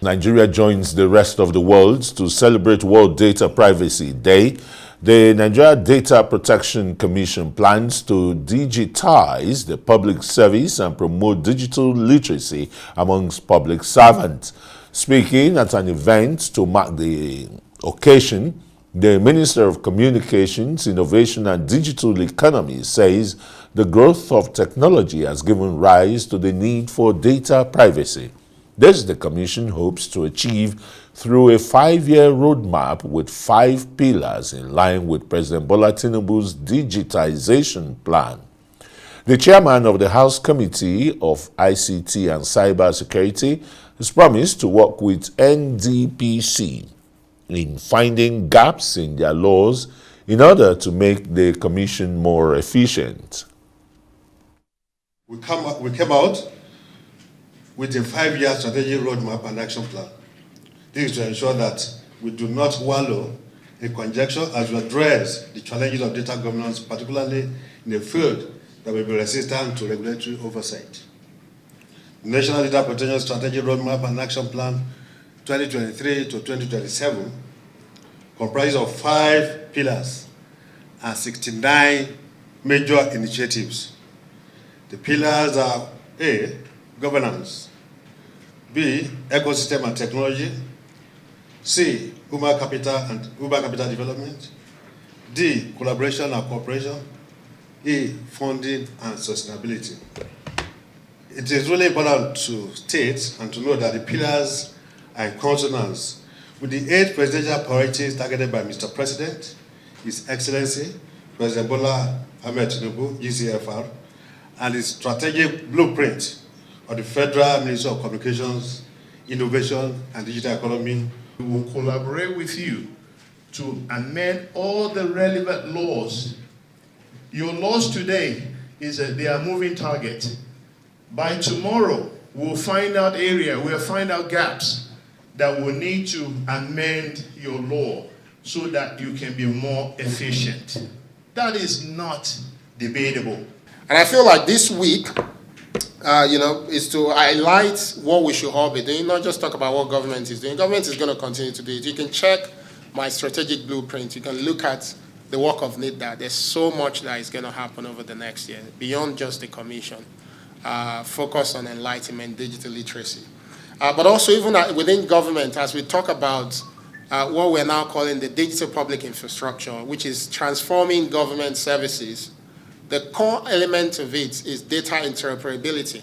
Nigeria joins the rest of the world to celebrate World Data Privacy Day. The Nigeria Data Protection Commission plans to digitize the public service and promote digital literacy amongst public servants. Speaking at an event to mark the occasion, the Minister of Communications, Innovation and Digital Economy says the growth of technology has given rise to the need for data privacy. This the Commission hopes to achieve through a 5-year roadmap with 5 pillars in line with President Bola Tinubu's digitization plan. The chairman of the House Committee of ICT and Cyber Security has promised to work with NDPC in finding gaps in their laws in order to make the Commission more efficient. We came out with a 5-year strategic roadmap and action plan. This is to ensure that we do not wallow in conjecture as we address the challenges of data governance, particularly in a field that will be resistant to regulatory oversight. The National Data Protection Strategy Roadmap and Action Plan 2023 to 2027 comprises of 5 pillars and 69 major initiatives. The pillars are A, governance, B, ecosystem and technology, C, human capital development, D, collaboration and cooperation, E, funding and sustainability. It is really important to state and to know that the pillars are in consonance with the 8 presidential priorities targeted by Mr. President, His Excellency, President Bola Ahmed Tinubu, GCFR, and his strategic blueprint of the Federal Ministry of Communications, Innovation and Digital Economy. We will collaborate with you to amend all the relevant laws. Your laws today they are moving target. By tomorrow, we'll find out we'll find out gaps that will need to amend your law so that you can be more efficient. That is not debatable. And I feel like this week, is to highlight what we should all be doing, not just talk about what government is doing. Government is going to continue to do it. You can check my strategic blueprint. You can look at the work of NIDA. There's so much that is going to happen over the next year, beyond just the commission. Focus on enlightenment, digital literacy. But also even within government, as we talk about what we're now calling the digital public infrastructure, which is transforming government services. The core element of it is data interoperability,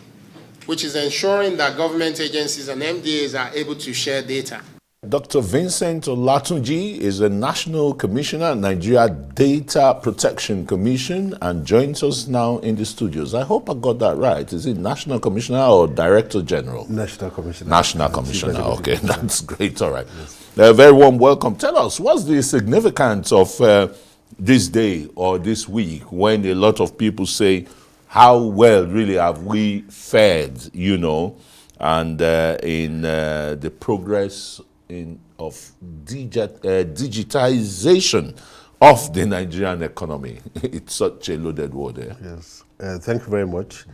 which is ensuring that government agencies and MDAs are able to share data. Dr. Vincent Olatunji is the National Commissioner at Nigeria Data Protection Commission and joins us now in the studios. I hope I got that right. Is it National Commissioner or Director General? National Commissioner. National Commissioner, okay, that's great, all right. A very warm welcome. Tell us, what's the significance of this day or this week when a lot of people say, how well really have we fared, and in the progress of digitization of the Nigerian economy? It's such a loaded word there. Yes, thank you very much.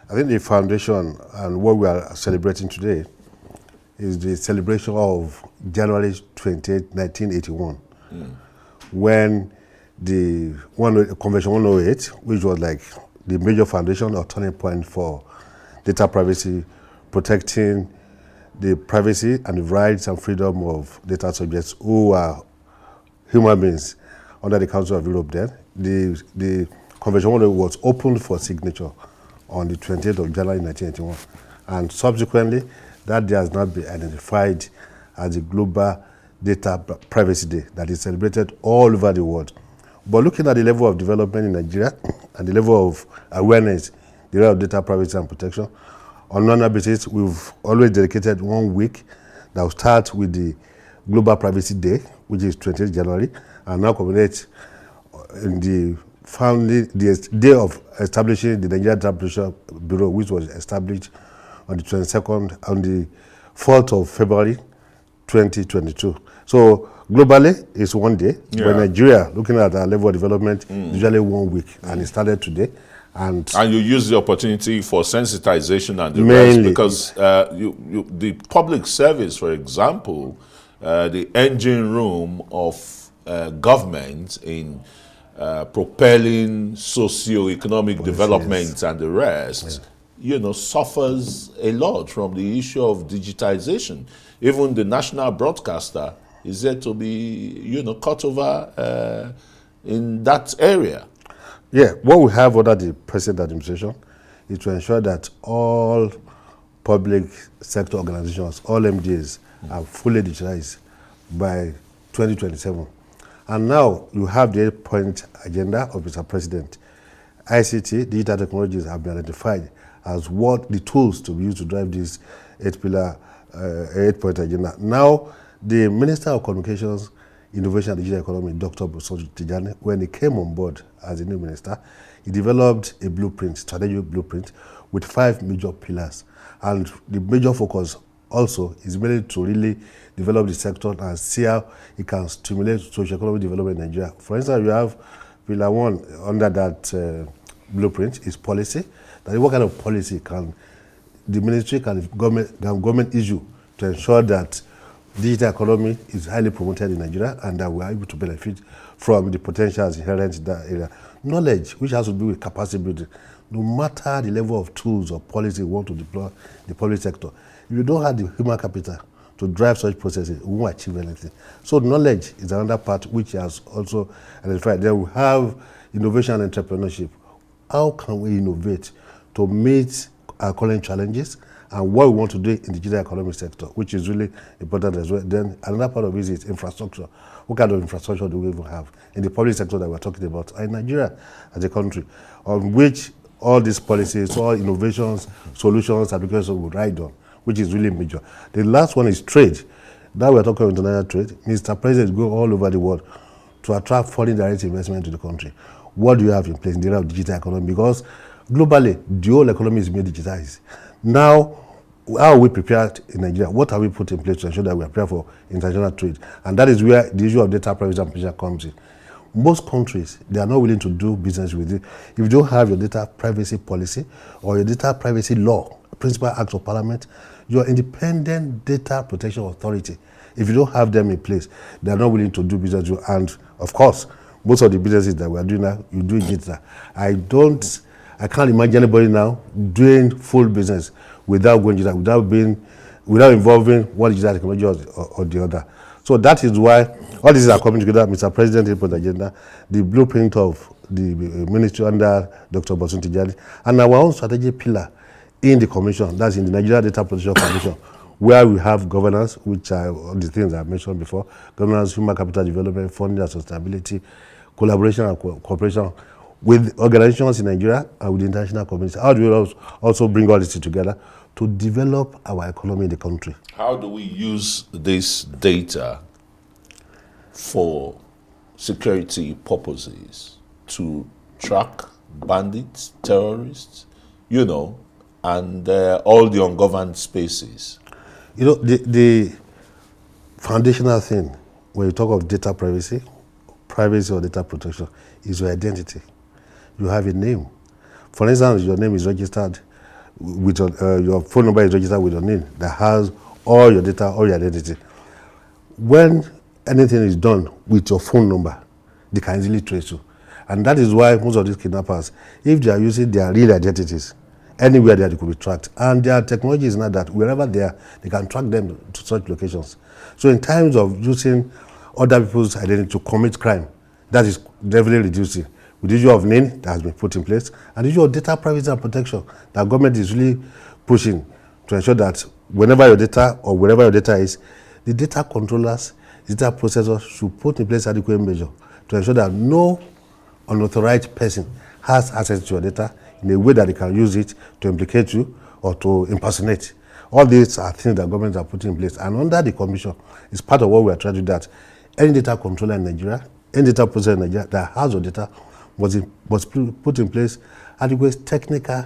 I think the foundation and what we are celebrating today is the celebration of January 28, 1981, when the Convention 108, which was like the major foundation or turning point for data privacy, protecting the privacy and the rights and freedom of data subjects who are human beings under the Council of Europe then. The Convention 108 was opened for signature on the 28th of January 1981. And subsequently, that day has not been identified as the Global Data Privacy Day that is celebrated all over the world. But looking at the level of development in Nigeria and the level of awareness, the area of data privacy and protection, on an annual basis, we've always dedicated 1 week that will start with the Global Privacy Day, which is 28th January, and now culminate in the day of establishing the Nigeria Data Protection Bureau, which was established on the 4th of February 2022. So globally, it's 1 day. Yeah. But Nigeria, looking at our level of development, usually 1 week, and it started today. And you use the opportunity for sensitization and the Mainly. rest, because the public service, for example, the engine room of government in propelling socio-economic development and the rest, suffers a lot from the issue of digitization. Even the national broadcaster is there to be, cut over in that area. yeah, what we have under the present administration is to ensure that all public sector organizations, all MDAs, are fully digitalized by 2027. And now you have the 8-point agenda of Mr. President. ICT, digital technologies, have been identified as what the tools to be used to drive this 8-point agenda. Now, the Minister of Communications, Innovation and Digital Economy, Dr. Olatunji, when he came on board as a new minister, he developed a blueprint, strategic blueprint, with 5 major pillars. And the major focus also is mainly to really develop the sector and see how it can stimulate socio-economic development in Nigeria. For instance, you have pillar 1 under that blueprint is policy. That is, what kind of policy can the ministry, can government issue to ensure that digital economy is highly promoted in Nigeria and that we are able to benefit from the potentials inherent in that area. Knowledge, which has to do with capacity building. No matter the level of tools or policy we want to deploy in the public sector, if you don't have the human capital to drive such processes, we won't achieve anything. So knowledge is another part which has also identified. Then we have innovation and entrepreneurship. How can we innovate to meet our current challenges and what we want to do in the digital economic sector, which is really important as well. Then another part of it is infrastructure. What kind of infrastructure do we even have in the public sector that we're talking about? In Nigeria as a country, on which all these policies, all innovations, solutions, applications will ride on, which is really major. The last one is trade. Now we're talking about international trade. Mr. President is going all over the world to attract foreign direct investment to the country. What do you have in place in the area of digital economy? Because globally, the whole economy is being digitized. Now, how are we prepared in Nigeria? What have we put in place to ensure that we are prepared for international trade? And that is where the issue of data privacy and protection comes in. Most countries, they are not willing to do business with it. If you don't have your data privacy policy or your data privacy law, principal act of parliament, your independent data protection authority, if you don't have them in place, they are not willing to do business with you. And of course, most of the businesses that we are doing now, you do it digital. I can't imagine anybody now doing full business without going digital, without involving one digital technology or the other. So that is why all these are coming together. Mr. President, input agenda, the blueprint of the ministry under Dr. Olatunji, and our own strategic pillar in the commission, that's in the Nigeria Data Protection Commission, where we have governance, which are all the things I mentioned before, governance, human capital development, funding and sustainability, collaboration and cooperation with organizations in Nigeria and with the international community. How do we also bring all this together to develop our economy in the country? How do we use this data for security purposes to track bandits, terrorists, and all the ungoverned spaces? The foundational thing when you talk of data privacy or data protection is your identity. You have a name. For instance, your name is registered with your phone number is registered with your name that has all your data, all your identity. When anything is done with your phone number, they can easily trace you. And that is why most of these kidnappers, if they are using their real identities, anywhere there they could be tracked. And their technology is not that wherever they are, they can track them to such locations. So in times of using other people's identity to commit crime, that is definitely reducing. With the issue of name that has been put in place, and the issue of data privacy and protection that government is really pushing to ensure that whenever your data or wherever your data is, the data controllers, data processors should put in place adequate measure to ensure that no unauthorized person has access to your data in a way that they can use it to implicate you or to impersonate. All these are things that governments are putting in place. And under the commission, it's part of what we are trying to do, that any data controller in Nigeria, any data processor in Nigeria that has your data must put in place adequate technical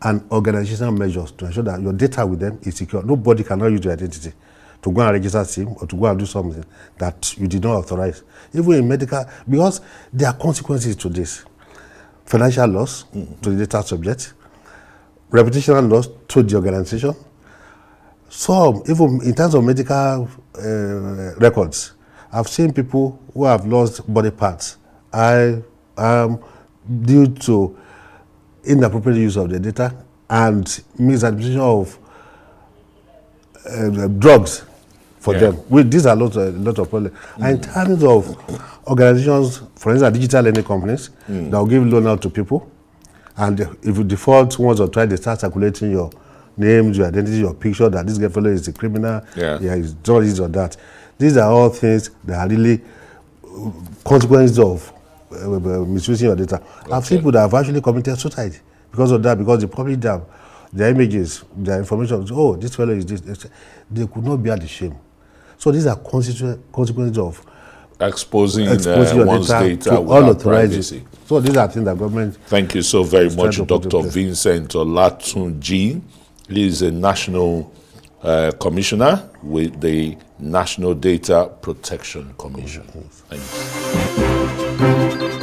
and organizational measures to ensure that your data with them is secure. Nobody cannot use your identity to go and register SIM or to go and do something that you did not authorize. Even in medical, because there are consequences to this. financial loss to the data subject, reputational loss to the organization. Some, even in terms of medical records, I've seen people who have lost body parts due to inappropriate use of the data and misadministration of drugs for them. These are lot of problems. And in terms of organizations, for instance, digital lending companies that will give loan out to people, and if you default once or twice, they start circulating your names, your identity, your picture, that this fellow is a criminal, he's done this or that. These are all things that are really consequences of misusing your data. I've seen people that have actually committed suicide because of that, because they publish their images, their information. Oh, this fellow is this. They could not bear the shame. So these are consequences of exposing your one's data to without unauthorized. privacy. So these are things that government. Thank you so very much, to put in Dr. place. Vincent Olatunji. He is a national commissioner with the National Data Protection Commission. Thank you.